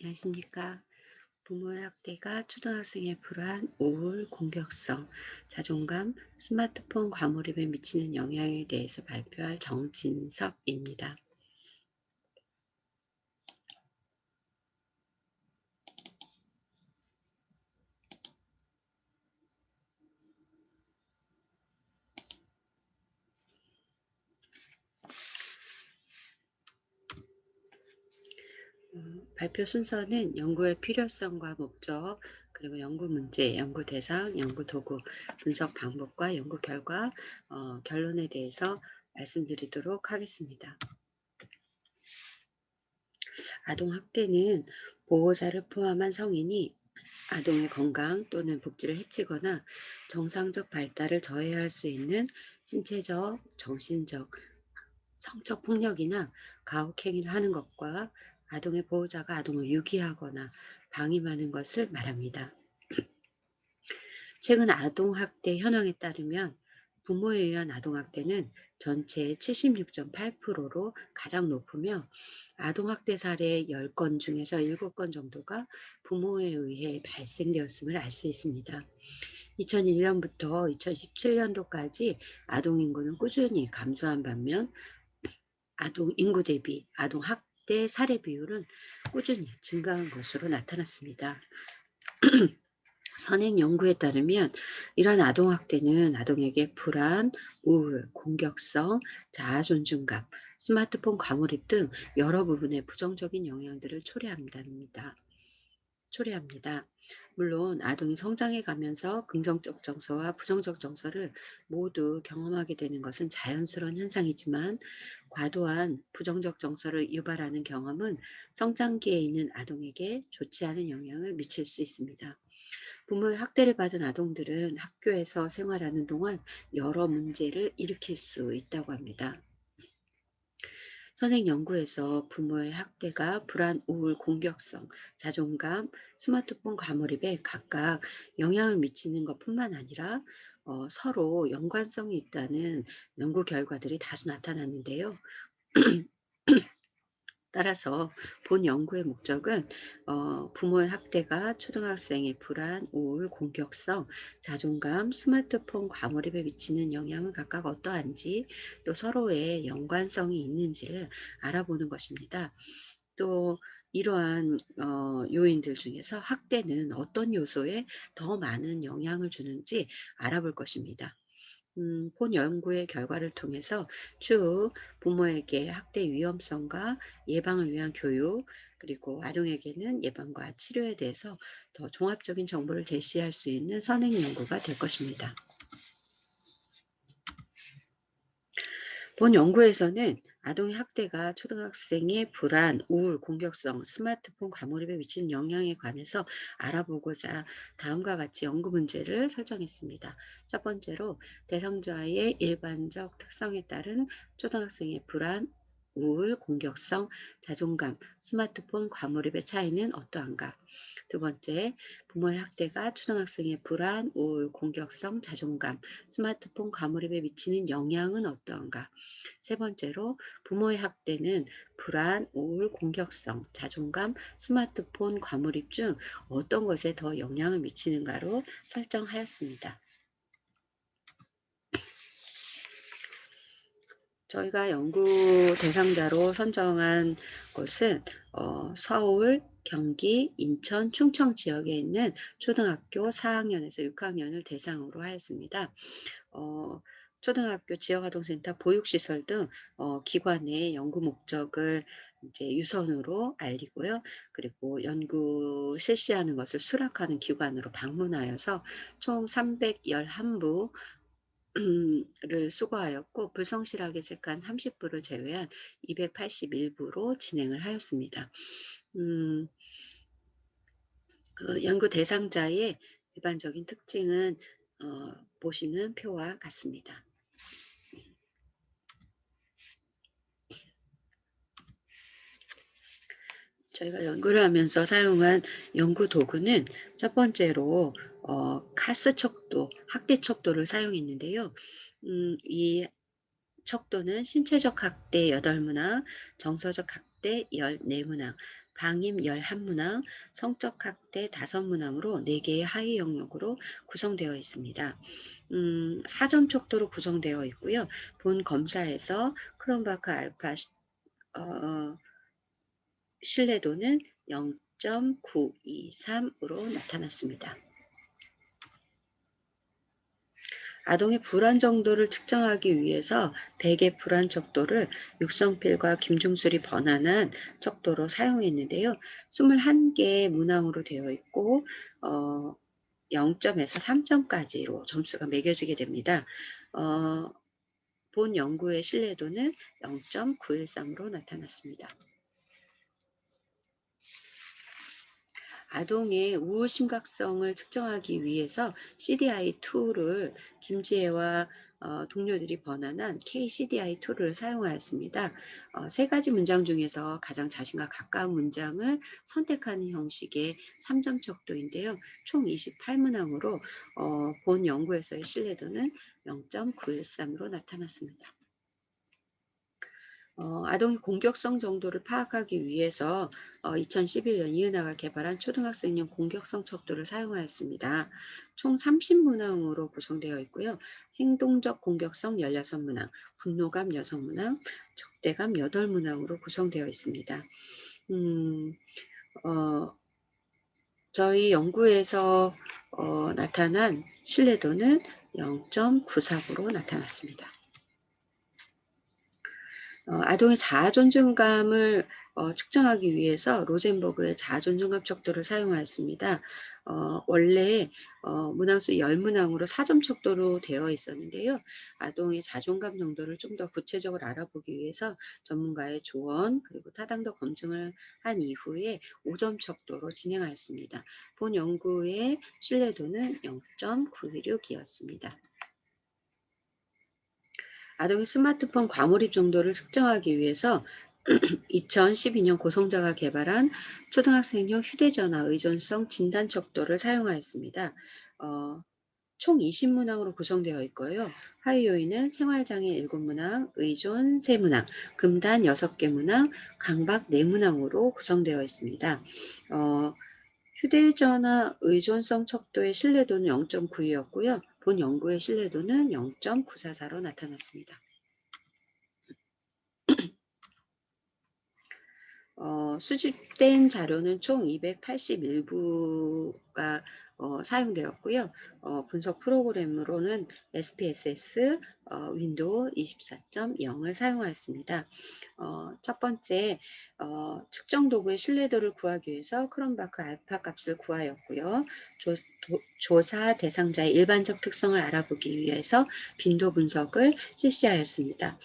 안녕하십니까. 부모의 학대가 초등학생의 불안, 우울, 공격성, 자존감, 스마트폰 과몰입에 미치는 영향에 대해서 발표할 정진섭입니다. 발표 순서는 연구의 필요성과 목적, 그리고 연구 문제, 연구 대상, 연구 도구, 분석 방법과 연구 결과, 결론에 대해서 말씀드리도록 하겠습니다. 아동 학대는 보호자를 포함한 성인이 아동의 건강 또는 복지를 해치거나 정상적 발달을 저해할 수 있는 신체적, 정신적, 성적 폭력이나 가혹행위를 하는 것과 아동의 보호자가 아동을 유기하거나 방임하는 것을 말합니다. 최근 아동학대 현황에 따르면 부모에 의한 아동학대는 전체의 76.8%로 가장 높으며 아동학대 사례 10건 중에서 7건 정도가 부모에 의해 발생되었음을 알 수 있습니다. 2001년부터 2017년도까지 아동 인구는 꾸준히 감소한 반면 아동 인구 대비 아동 학대 사례 비율은 꾸준히 증가한 것으로 나타났습니다. 선행 연구에 따르면 이러한 아동학대는 아동에게 불안, 우울, 공격성, 자아존중감, 스마트폰 과몰입 등 여러 부분의 부정적인 영향들을 초래합니다. 물론 아동이 성장해 가면서 긍정적 정서와 부정적 정서를 모두 경험하게 되는 것은 자연스러운 현상이지만 과도한 부정적 정서를 유발하는 경험은 성장기에 있는 아동에게 좋지 않은 영향을 미칠 수 있습니다. 부모의 학대를 받은 아동들은 학교에서 생활하는 동안 여러 문제를 일으킬 수 있다고 합니다. 선행 연구에서 부모의 학대가 불안, 우울, 공격성, 자존감, 스마트폰 과몰입에 각각 영향을 미치는 것뿐만 아니라 서로 연관성이 있다는 연구 결과들이 다수 나타났는데요. 따라서 본 연구의 목적은 부모의 학대가 초등학생의 불안, 우울, 공격성, 자존감, 스마트폰 과몰입에 미치는 영향은 각각 어떠한지 또 서로의 연관성이 있는지를 알아보는 것입니다. 또 이러한 요인들 중에서 학대는 어떤 요소에 더 많은 영향을 주는지 알아볼 것입니다. 본 연구의 결과를 통해서 쭉 부모에게 학대 위험성과 예방을 위한 교육, 그리고 아동에게는 예방과 치료에 대해서 더 종합적인 정보를 제시할 수 있는 선행 연구가 될 것입니다. 본 연구에서는 아동의 학대가 초등학생의 불안, 우울, 공격성, 스마트폰 과몰입에 미치는 영향에 관해서 알아보고자 다음과 같이 연구 문제를 설정했습니다. 첫 번째로 대상자의 일반적 특성에 따른 초등학생의 불안, 우울, 공격성, 자존감, 스마트폰 과몰입의 차이는 어떠한가? 두 번째, 부모의 학대가 초등학생의 불안, 우울, 공격성, 자존감, 스마트폰 과몰입에 미치는 영향은 어떠한가? 세 번째로 부모의 학대는 불안, 우울, 공격성, 자존감, 스마트폰 과몰입 중 어떤 것에 더 영향을 미치는가로 설정하였습니다. 저희가 연구 대상자로 선정한 곳은 서울, 경기, 인천, 충청 지역에 있는 초등학교 4학년에서 6학년을 대상으로 하였습니다. 어, 초등학교 지역아동센터 보육시설 등 기관의 연구 목적을 이제 유선으로 알리고요. 그리고 연구 실시하는 것을 수락하는 기관으로 방문하여서 총 311부 를 수거하였고 불성실하게 체크한 30부를 제외한 281부로 진행을 하였습니다. 음, 그 연구 대상자의 일반적인 특징은 보시는 표와 같습니다. 저희가 연구를 하면서 사용한 연구 도구는 첫 번째로 카스 척도, 학대 척도를 사용했는데요. 이 척도는 신체적 학대 8문항, 정서적 학대 14문항, 방임 11문항, 성적 학대 5문항으로 4개의 하위 영역으로 구성되어 있습니다. 4점 척도로 구성되어 있고요. 본 검사에서 크롬바크 알파 어 신뢰도는 0.923으로 나타났습니다. 아동의 불안 정도를 측정하기 위해서 베개 불안 척도를 육성필과 김중술이 번안한 척도로 사용했는데요. 21개의 문항으로 되어 있고 0점에서 3점까지로 점수가 매겨지게 됩니다. 어, 본 연구의 신뢰도는 0.913으로 나타났습니다. 아동의 우울 심각성을 측정하기 위해서 CDI2를 김지혜와 동료들이 번안한 KCDI2를 사용하였습니다. 세 가지 문장 중에서 가장 자신과 가까운 문장을 선택하는 형식의 3점 척도인데요. 총 28문항으로 본 연구에서의 신뢰도는 0.913으로 나타났습니다. 아동의 공격성 정도를 파악하기 위해서 2011년 이은하가 개발한 초등학생용 공격성 척도를 사용하였습니다. 총 30문항으로 구성되어 있고요. 행동적 공격성 16문항, 분노감 6문항, 적대감 8문항으로 구성되어 있습니다. 음, 어, 저희 연구에서 나타난 신뢰도는 0.94로 나타났습니다. 아동의 자아 존중감을 측정하기 위해서 로젠버그의 자아 존중감 척도를 사용하였습니다. 원래 문항수 10문항으로 4점 척도로 되어 있었는데요. 아동의 자존감 정도를 좀 더 구체적으로 알아보기 위해서 전문가의 조언 그리고 타당도 검증을 한 이후에 5점 척도로 진행하였습니다. 본 연구의 신뢰도는 0.916이었습니다. 아동의 스마트폰 과몰입 정도를 측정하기 위해서 2012년 고성자가 개발한 초등학생용 휴대전화 의존성 진단 척도를 사용하였습니다. 총 20문항으로 구성되어 있고요. 하위 요인은 생활장애 7문항, 의존 3문항, 금단 6개 문항, 강박 4문항으로 구성되어 있습니다. 휴대전화 의존성 척도의 신뢰도는 0.92였고요. 본 연구의 신뢰도는 0.944로 나타났습니다. 수집된 자료는 총 281부가 사용되었고요. 분석 프로그램으로는 SPSS 윈도우 24.0을 사용하였습니다. 첫 번째, 측정 도구의 신뢰도를 구하기 위해서 크롬바크 알파 값을 구하였고요. 조사 대상자의 일반적 특성을 알아보기 위해서 빈도 분석을 실시하였습니다.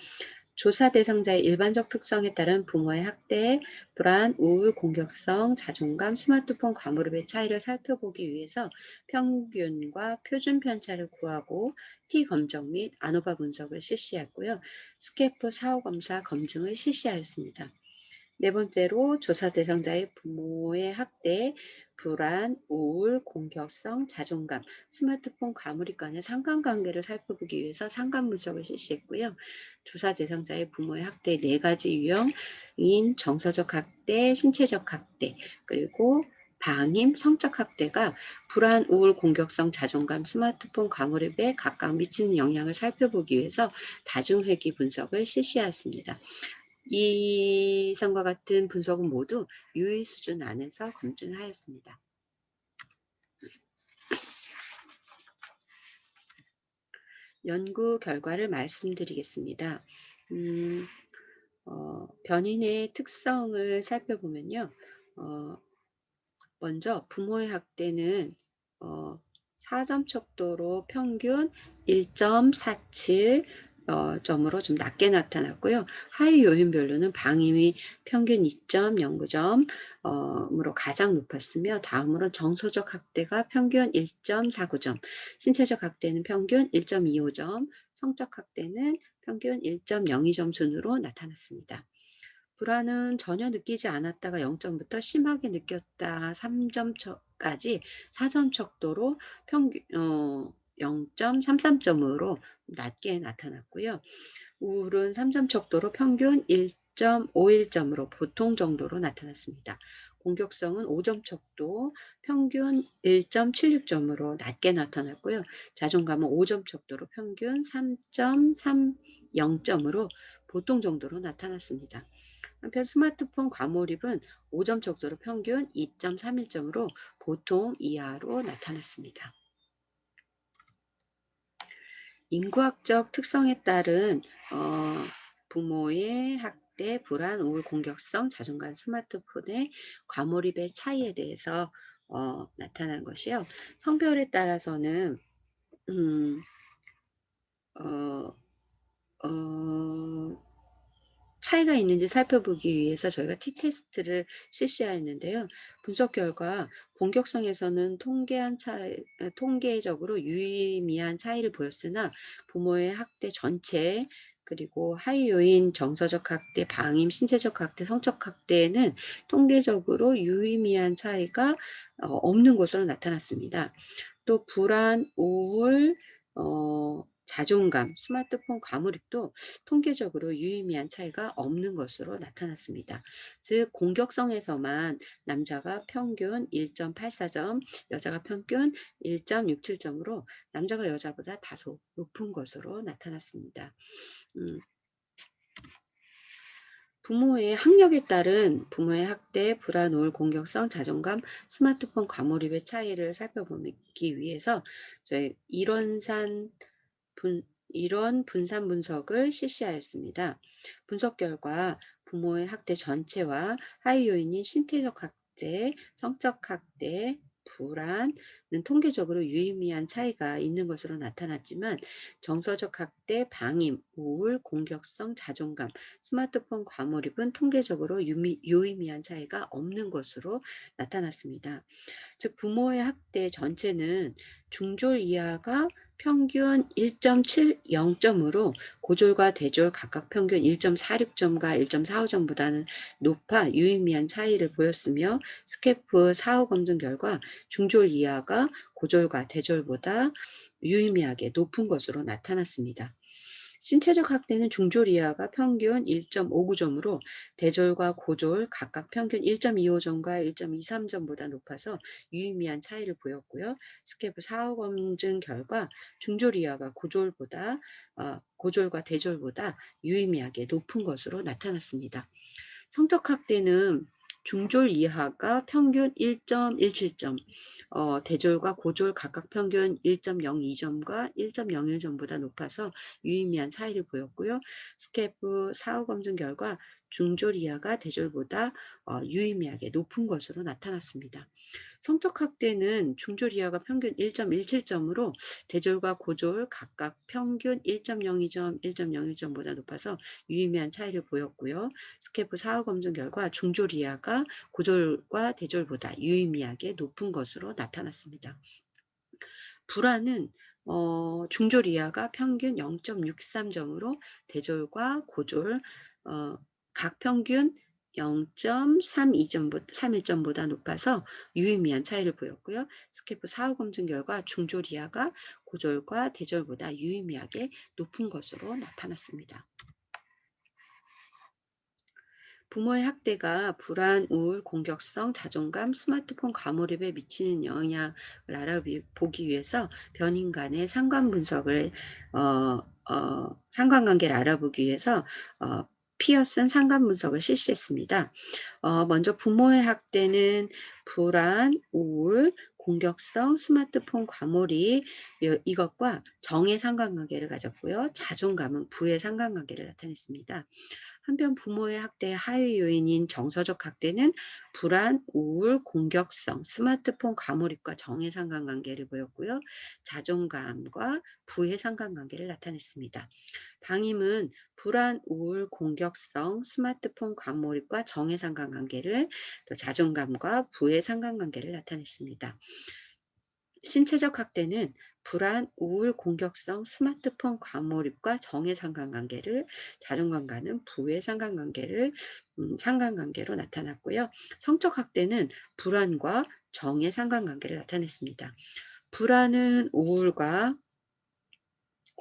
조사 대상자의 일반적 특성에 따른 부모의 학대, 불안, 우울, 공격성, 자존감, 스마트폰 과몰입의 차이를 살펴보기 위해서 평균과 표준 편차를 구하고 T검정 및 아노바 분석을 실시했고요. 스케프 사후 검사 검증을 실시하였습니다. 네 번째로 조사 대상자의 부모의 학대, 불안, 우울, 공격성, 자존감, 스마트폰 과몰입 간의 상관관계를 살펴보기 위해서 상관 분석을 실시했고요. 조사 대상자의 부모의 학대 4가지 유형인 정서적 학대, 신체적 학대, 그리고 방임, 성적 학대가 불안, 우울, 공격성, 자존감, 스마트폰 과몰입에 각각 미치는 영향을 살펴보기 위해서 다중회귀 분석을 실시했습니다. 이상과 같은 분석은 모두 유의 수준 안에서 검증하였습니다. 연구 결과를 말씀드리겠습니다. 변인의 특성을 살펴보면요. 먼저 부모의 학대는 4점 척도로 평균 1.47 점으로 좀 낮게 나타났고요. 하위 요인별로는 방임이 평균 2.09점으로 가장 높았으며 다음으로 정서적 학대가 평균 1.49점, 신체적 학대는 평균 1.25점, 성적 학대는 평균 1.02점 순으로 나타났습니다. 불안은 전혀 느끼지 않았다가 0점부터 심하게 느꼈다 3점까지 4점 척도로 평균 0.33점으로 낮게 나타났고요. 우울은 3점 척도로 평균 1.51점으로 보통 정도로 나타났습니다. 공격성은 5점 척도 평균 1.76점으로 낮게 나타났고요. 자존감은 5점 척도로 평균 3.30점으로 보통 정도로 나타났습니다. 한편 스마트폰 과몰입은 5점 척도로 평균 2.31점으로 보통 이하로 나타났습니다. 인구학적 특성에 따른 부모의 학대, 불안, 우울, 공격성, 자존감, 스마트폰의 과몰입의 차이에 대해서 나타난 것이요. 성별에 따라서는 음, 어, 어, 차이가 있는지 살펴보기 위해서 저희가 t-테스트를 실시하였는데요. 분석 결과 공격성에서는 통계적으로 유의미한 차이를 보였으나 부모의 학대 전체 그리고 하위 요인 정서적 학대, 방임, 신체적 학대, 성적 학대에는 통계적으로 유의미한 차이가 없는 것으로 나타났습니다. 또 불안, 우울, 자존감, 스마트폰 과몰입도 통계적으로 유의미한 차이가 없는 것으로 나타났습니다. 즉 공격성에서만 남자가 평균 1.84점, 여자가 평균 1.67점으로 남자가 여자보다 다소 높은 것으로 나타났습니다. 음, 부모의 학력에 따른 부모의 학대, 불안, 우울, 공격성, 자존감, 스마트폰 과몰입의 차이를 살펴보기 위해서 저희 이런 분산 분석을 실시하였습니다. 분석 결과 부모의 학대 전체와 하위 요인인 신체적 학대, 성적 학대, 불안은 통계적으로 유의미한 차이가 있는 것으로 나타났지만 정서적 학대, 방임, 우울, 공격성, 자존감, 스마트폰 과몰입은 통계적으로 유의미한 차이가 없는 것으로 나타났습니다. 즉 부모의 학대 전체는 중졸 이하가 평균 1.70점으로 고졸과 대졸 각각 평균 1.46점과 1.45점보다는 높아 유의미한 차이를 보였으며 스케프 사후 검증 결과 중졸 이하가 고졸과 대졸보다 유의미하게 높은 것으로 나타났습니다. 신체적 학대는 중졸 이하가 평균 1.59점으로 대졸과 고졸 각각 평균 1.25점과 1.23점보다 높아서 유의미한 차이를 보였고요. 스케프 사후 검증 결과 중졸 이하가 고졸과 대졸보다 유의미하게 높은 것으로 나타났습니다. 성적 학대는 중졸 이하가 평균 1.17점, 대졸과 고졸 각각 평균 1.02점과 1.01점보다 높아서 유의미한 차이를 보였고요. 스케프 사후 검증 결과 중졸 이하가 대졸보다 유의미하게 높은 것으로 나타났습니다. 성적 학대는 중졸 이하가 평균 1.17점으로 대졸과 고졸 각각 평균 1.02점, 1.01점보다 높아서 유의미한 차이를 보였고요. 스케프 사후 검증 결과 중졸 이하가 고졸과 대졸보다 유의미하게 높은 것으로 나타났습니다. 불안은 중졸 이하가 평균 0.63점으로 대졸과 고졸 각 평균 0.31점보다 높아서 유의미한 차이를 보였고요. 스케프 사후 검증 결과 중졸 이하가 고졸과 대졸보다 유의미하게 높은 것으로 나타났습니다. 부모의 학대가 불안, 우울, 공격성, 자존감, 스마트폰 과몰입에 미치는 영향을 알아보기 위해서 변인 간의 상관관계를 알아보기 위해서 피어슨 상관분석을 실시했습니다. 먼저 부모의 학대는 불안, 우울, 공격성, 스마트폰 과몰입 이것과 정의 상관관계를 가졌고요. 자존감은 부의 상관관계를 나타냈습니다. 한편 부모의 학대의 하위 요인인 정서적 학대는 불안, 우울, 공격성, 스마트폰 과몰입과 정의 상관관계를 보였고요. 자존감과 부의 상관관계를 나타냈습니다. 방임은 불안, 우울, 공격성, 스마트폰 과몰입과 정의 상관관계를 또 자존감과 부의 상관관계를 나타냈습니다. 신체적 학대는 불안, 우울, 공격성, 스마트폰 과몰입과 정의 상관관계를 자존감과는 부의 상관관계로 나타났고요. 성적 학대는 불안과 정의 상관관계를 나타냈습니다. 불안은 우울과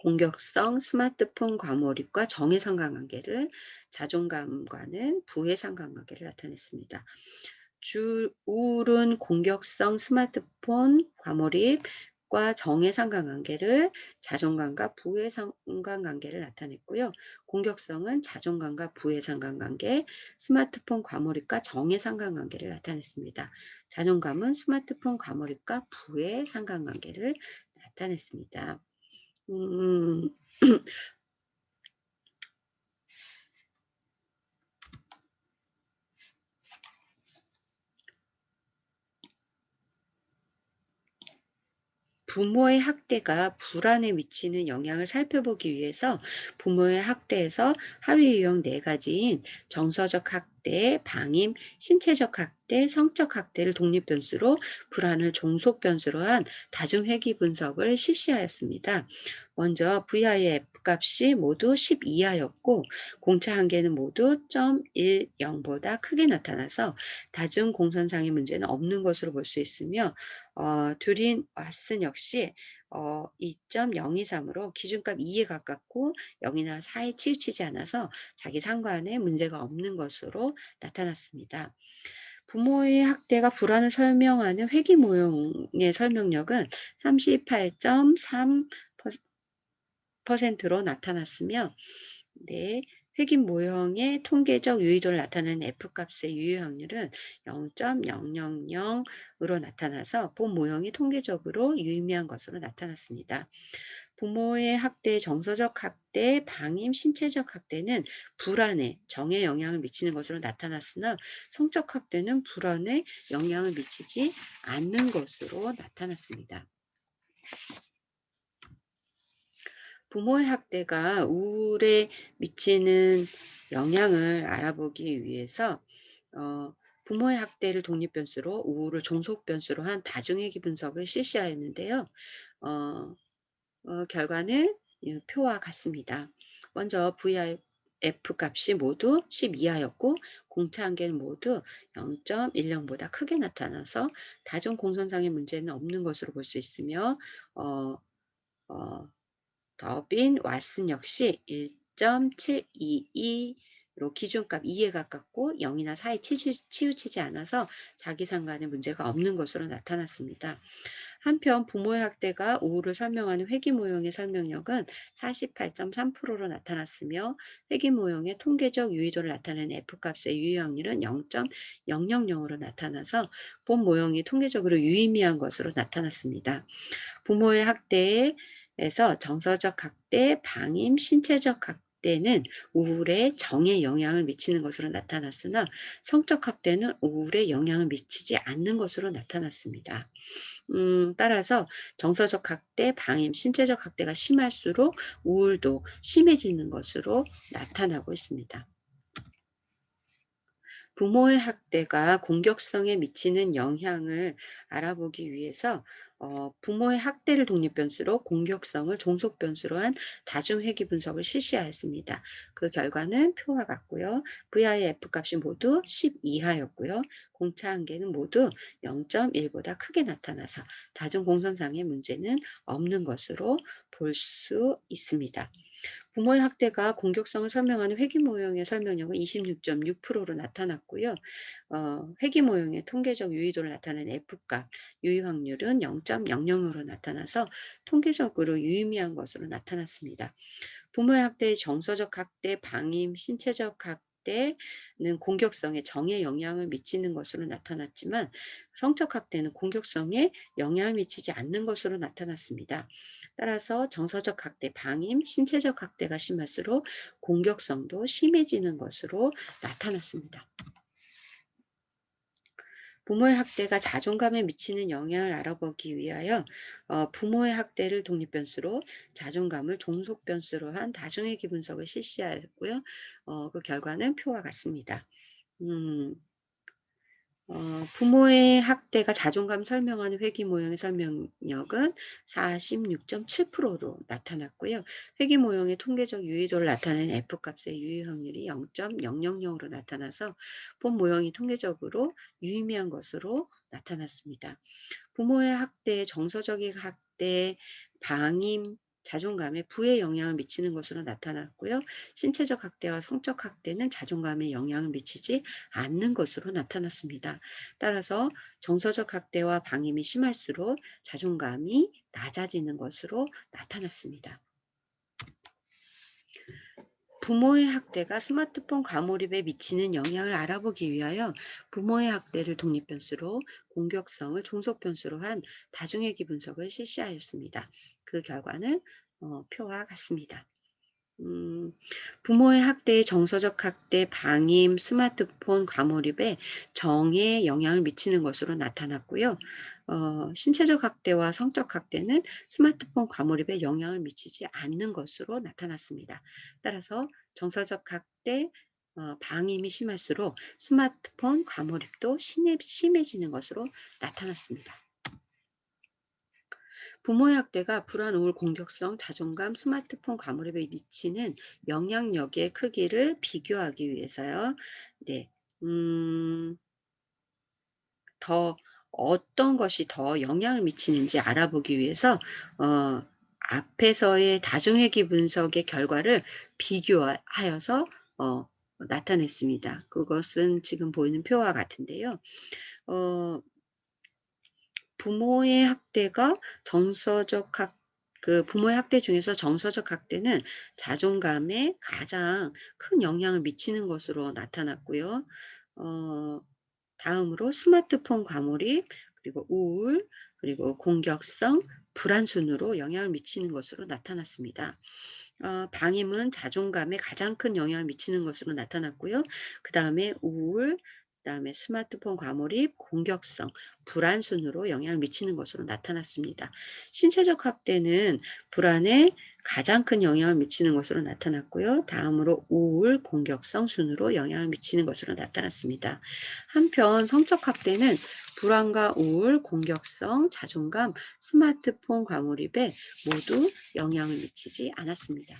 공격성 스마트폰 과몰입과 정의 상관관계를, 자존감과는 부의 상관관계를 나타냈습니다. 우울은 공격성 스마트폰 과몰입과 정의 상관관계를, 자존감과 부의 상관관계를 나타냈고요. 공격성은 자존감과 부의 상관관계, 스마트폰 과몰입과 정의 상관관계를 나타냈습니다. 자존감은 스마트폰 과몰입과 부의 상관관계를 나타냈습니다. 음, 부모의 학대가 불안에 미치는 영향을 살펴보기 위해서 부모의 학대에서 하위 유형 네 가지인 정서적 학대, 방임, 신체적 학대, 성적 학대를 독립 변수로, 불안을 종속 변수로 한 다중 회귀 분석을 실시하였습니다. 먼저 VI의 F값이 모두 10 이하였고 공차 한계는 모두 0.10보다 크게 나타나서 다중 공선상의 문제는 없는 것으로 볼 수 있으며, 듀린 왓슨 역시 2.023으로 기준값 2에 가깝고 0이나 4에 치우치지 않아서 자기 상관에 문제가 없는 것으로 나타났습니다. 부모의 학대가 불안을 설명하는 회귀 모형의 설명력은 38.3%로 나타났으며, 네, 획인 모형의 통계적 유의도를 나타내는 F값의 유효 확률은 0.000으로 나타나서 본 모형이 통계적으로 유의미한 것으로 나타났습니다. 부모의 학대, 정서적 학대, 방임, 신체적 학대는 불안에 정에 영향을 미치는 것으로 나타났으나 성적 학대는 불안에 영향을 미치지 않는 것으로 나타났습니다. 부모의 학대가 우울에 미치는 영향을 알아보기 위해서 부모의 학대를 독립변수로, 우울을 종속변수로 한 다중회귀 분석을 실시하였는데요. 어, 결과는 이 표와 같습니다. 먼저 VIF 값이 모두 10 이하였고 공차 한계는 모두 0.10보다 크게 나타나서 다중 공선상의 문제는 없는 것으로 볼 수 있으며, 어, 어, 더빈 왓슨 역시 1.722로 기준값 2에 가깝고 0이나 4에 치우치지 않아서 자기 상관에 문제가 없는 것으로 나타났습니다. 한편 부모의 학대가 우울을 설명하는 회귀 모형의 설명력은 48.3%로 나타났으며, 회귀 모형의 통계적 유의도를 나타내는 F값의 유의 확률은 0.000으로 나타나서 본 모형이 통계적으로 유의미한 것으로 나타났습니다. 부모의 학대에서 정서적 학대, 방임, 신체적 학대는 우울에 정에 영향을 미치는 것으로 나타났으나 성적 학대는 우울에 영향을 미치지 않는 것으로 나타났습니다. 따라서 정서적 학대, 방임, 신체적 학대가 심할수록 우울도 심해지는 것으로 나타나고 있습니다. 부모의 학대가 공격성에 미치는 영향을 알아보기 위해서 부모의 학대를 독립변수로, 공격성을 종속변수로 한 다중회귀 분석을 실시하였습니다. 그 결과는 표와 같고요. VIF 값이 모두 10 이하였고요. 공차 한계는 모두 0.1보다 크게 나타나서 다중공선상의 문제는 없는 것으로 볼 수 있습니다. 부모의 학대가 공격성을 설명하는 회귀 모형의 설명력은 26.6%로 나타났고요. 회귀 모형의 통계적 유의도를 나타내는 F값, 유의 확률은 0.00으로 나타나서 통계적으로 유의미한 것으로 나타났습니다. 부모의 학대의 정서적 학대, 방임, 신체적 학대는 공격성에 정에 영향을 미치는 것으로 나타났지만, 성적 학대는 공격성에 영향을 미치지 않는 것으로 나타났습니다. 따라서 정서적 학대, 방임, 신체적 학대가 심할수록 공격성도 심해지는 것으로 나타났습니다. 부모의 학대가 자존감에 미치는 영향을 알아보기 위하여 부모의 학대를 독립변수로, 자존감을 종속변수로 한 다중회귀 분석을 실시하였고요. 그 결과는 표와 같습니다. 음, 부모의 학대가 자존감 설명하는 회귀 모형의 설명력은 46.7%로 나타났고요. 회귀 모형의 통계적 유의도를 나타내는 F값의 유의 확률이 0.000으로 나타나서 본 모형이 통계적으로 유의미한 것으로 나타났습니다. 부모의 학대, 정서적인 학대, 방임, 자존감에 부의 영향을 미치는 것으로 나타났고요. 신체적 학대와 성적 학대는 자존감에 영향을 미치지 않는 것으로 나타났습니다. 따라서 정서적 학대와 방임이 심할수록 자존감이 낮아지는 것으로 나타났습니다. 부모의 학대가 스마트폰 과몰입에 미치는 영향을 알아보기 위하여 부모의 학대를 독립변수로, 공격성을 종속변수로 한 다중회귀 분석을 실시하였습니다. 그 결과는 표와 같습니다. 음, 부모의 학대, 정서적 학대, 방임, 스마트폰 과몰입에 정에 영향을 미치는 것으로 나타났고요. 신체적 학대와 성적 학대는 스마트폰 과몰입에 영향을 미치지 않는 것으로 나타났습니다. 따라서 정서적 학대, 방임이 심할수록 스마트폰 과몰입도 심해지는 것으로 나타났습니다. 부모의 학대가 불안, 우울, 공격성, 자존감, 스마트폰 과몰입에 미치는 영향력의 크기를 비교하기 위해서요. 네. 음, 더 어떤 것이 더 영향을 미치는지 알아보기 위해서 앞에서의 다중회귀 분석의 결과를 비교하여서 어, 나타냈습니다. 그것은 지금 보이는 표와 같은데요. 어, 부모의 학대가 정서적 부모의 학대 중에서 정서적 학대는 자존감에 가장 큰 영향을 미치는 것으로 나타났고요. 어 다음으로 스마트폰 과몰입, 그리고 우울, 그리고 공격성, 불안 순으로 영향을 미치는 것으로 나타났습니다. 방임은 자존감에 가장 큰 영향을 미치는 것으로 나타났고요. 그다음에 우울, 그다음에 스마트폰 과몰입, 공격성, 불안 순으로 영향을 미치는 것으로 나타났습니다. 신체적 학대는 불안에 가장 큰 영향을 미치는 것으로 나타났고요. 다음으로 우울, 공격성 순으로 영향을 미치는 것으로 나타났습니다. 한편 성적 학대는 불안과 우울, 공격성, 자존감, 스마트폰 과몰입에 모두 영향을 미치지 않았습니다.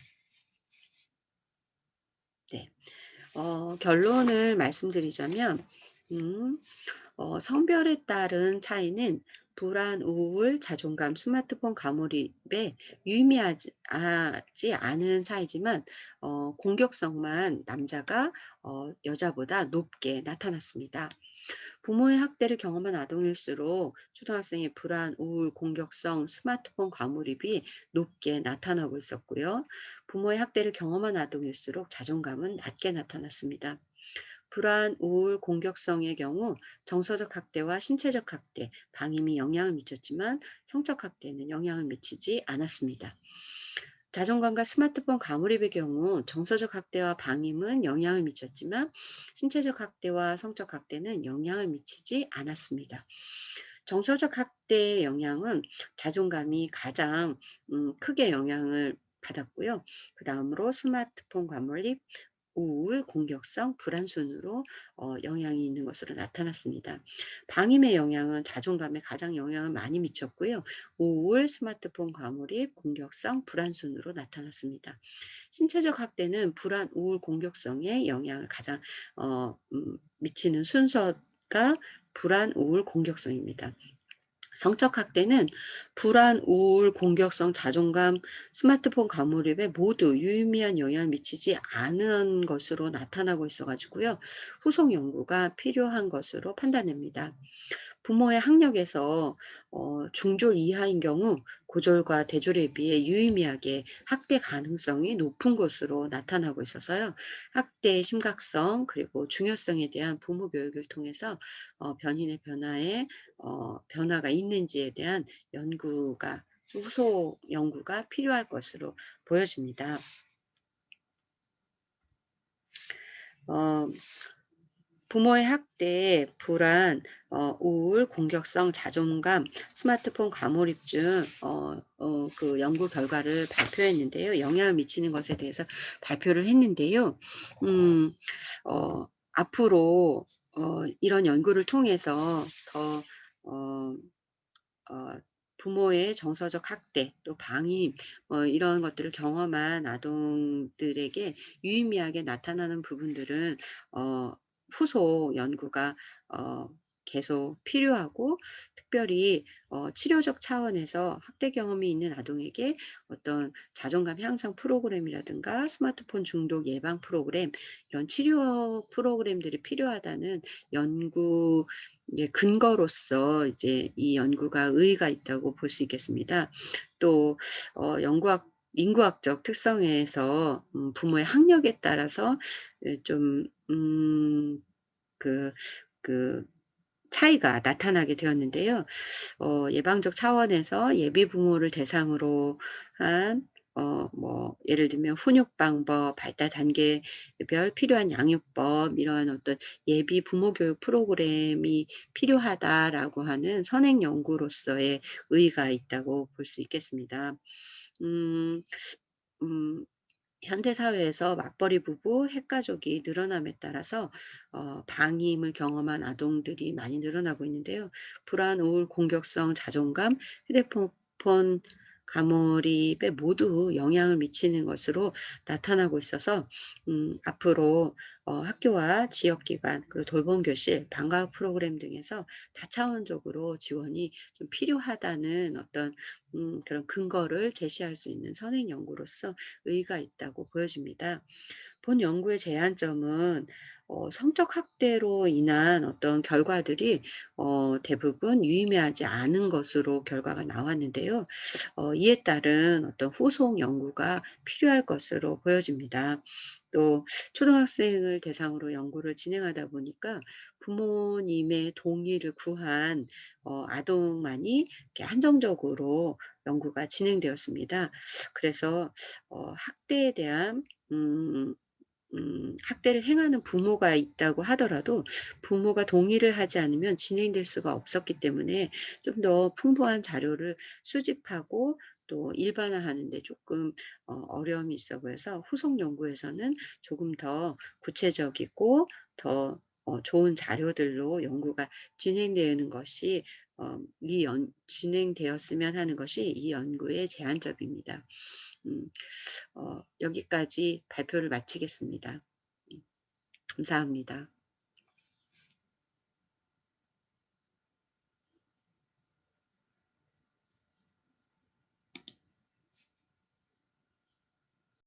네. 결론을 말씀드리자면, 음, 성별에 따른 차이는 불안, 우울, 자존감, 스마트폰 과몰입에 유의미하지 않은 차이지만, 공격성만 남자가 여자보다 높게 나타났습니다. 부모의 학대를 경험한 아동일수록 초등학생의 불안, 우울, 공격성, 스마트폰 과몰입이 높게 나타나고 있었고요. 부모의 학대를 경험한 아동일수록 자존감은 낮게 나타났습니다. 불안, 우울, 공격성의 경우 정서적 학대와 신체적 학대, 방임이 영향을 미쳤지만 성적 학대는 영향을 미치지 않았습니다. 자존감과 스마트폰 과몰입의 경우 정서적 학대와 방임은 영향을 미쳤지만 신체적 학대와 성적 학대는 영향을 미치지 않았습니다. 정서적 학대의 영향은 자존감이 가장 크게 영향을 받았고요. 그 다음으로 스마트폰 과몰입, 우울, 공격성, 불안 순으로 영향이 있는 것으로 나타났습니다. 방임의 영향은 자존감에 가장 영향을 많이 미쳤고요. 우울, 스마트폰 과몰입, 공격성, 불안 순으로 나타났습니다. 신체적 학대는 불안, 우울, 공격성에 영향을 가장 미치는 순서가 불안, 우울, 공격성입니다. 성적 학대는 불안, 우울, 공격성, 자존감, 스마트폰 과몰입에 모두 유의미한 영향을 미치지 않은 것으로 나타나고 있어 가지고요. 후속 연구가 필요한 것으로 판단됩니다. 부모의 학력에서 중졸 이하인 경우 고졸과 대졸에 비해 유의미하게 학대 가능성이 높은 것으로 나타나고 있어서요. 학대의 심각성 그리고 중요성에 대한 부모 교육을 통해서 변인의 변화가 있는지에 대한 연구가 후속 연구가 필요할 것으로 보여집니다. 어 부모의 학대, 불안, 우울, 공격성, 자존감, 스마트폰 과몰입 중 그 연구 결과를 발표했는데요. 영향을 미치는 것에 대해서 발표를 했는데요. 음 앞으로 이런 연구를 통해서 더 어 부모의 정서적 학대 또 방임 이런 것들을 경험한 아동들에게 유의미하게 나타나는 부분들은 어 후속 연구가 어 계속 필요하고, 특별히 치료적 차원에서 학대 경험이 있는 아동에게 어떤 자존감 향상 프로그램이라든가 스마트폰 중독 예방 프로그램, 이런 치료 프로그램들이 필요하다는 연구 근거로서 이제 이 연구가 의의가 있다고 볼 수 있겠습니다. 또 인구학적 특성에서 부모의 학력에 따라서 좀 그 그 차이가 나타나게 되었는데요. 예방적 차원에서 예비 부모를 대상으로 한 예를 들면 훈육 방법, 발달 단계별 필요한 양육법, 이러한 어떤 예비 부모 교육 프로그램이 필요하다라고 하는 선행 연구로서의 의의가 있다고 볼 수 있겠습니다. 음 음 현대 사회에서 맞벌이 부부, 핵가족이 늘어남에 따라서 방임을 경험한 아동들이 많이 늘어나고 있는데요. 불안, 우울, 공격성, 자존감, 휴대폰 가몰입에 모두 영향을 미치는 것으로 나타나고 있어서 앞으로 학교와 지역기관, 그리고 돌봄 교실, 방과후 프로그램 등에서 다차원적으로 지원이 좀 필요하다는 어떤 그런 근거를 제시할 수 있는 선행 연구로서 의의가 있다고 보여집니다. 본 연구의 제한점은 성적 학대로 인한 어떤 결과들이 대부분 유의미하지 않은 것으로 결과가 나왔는데요. 이에 따른 어떤 후속 연구가 필요할 것으로 보여집니다. 또 초등학생을 대상으로 연구를 진행하다 보니까 부모님의 동의를 구한 아동만이 이렇게 한정적으로 연구가 진행되었습니다. 그래서 학대에 대한 음 학대를 행하는 부모가 있다고 하더라도 부모가 동의를 하지 않으면 진행될 수가 없었기 때문에 좀 더 풍부한 자료를 수집하고 또 일반화하는 데 조금 어려움이 있어 보여서 후속 연구에서는 조금 더 구체적이고 더 좋은 자료들로 연구가 진행되는 것이 진행되었으면 하는 것이 이 연구의 제안점입니다. 음. 여기까지 발표를 마치겠습니다. 감사합니다.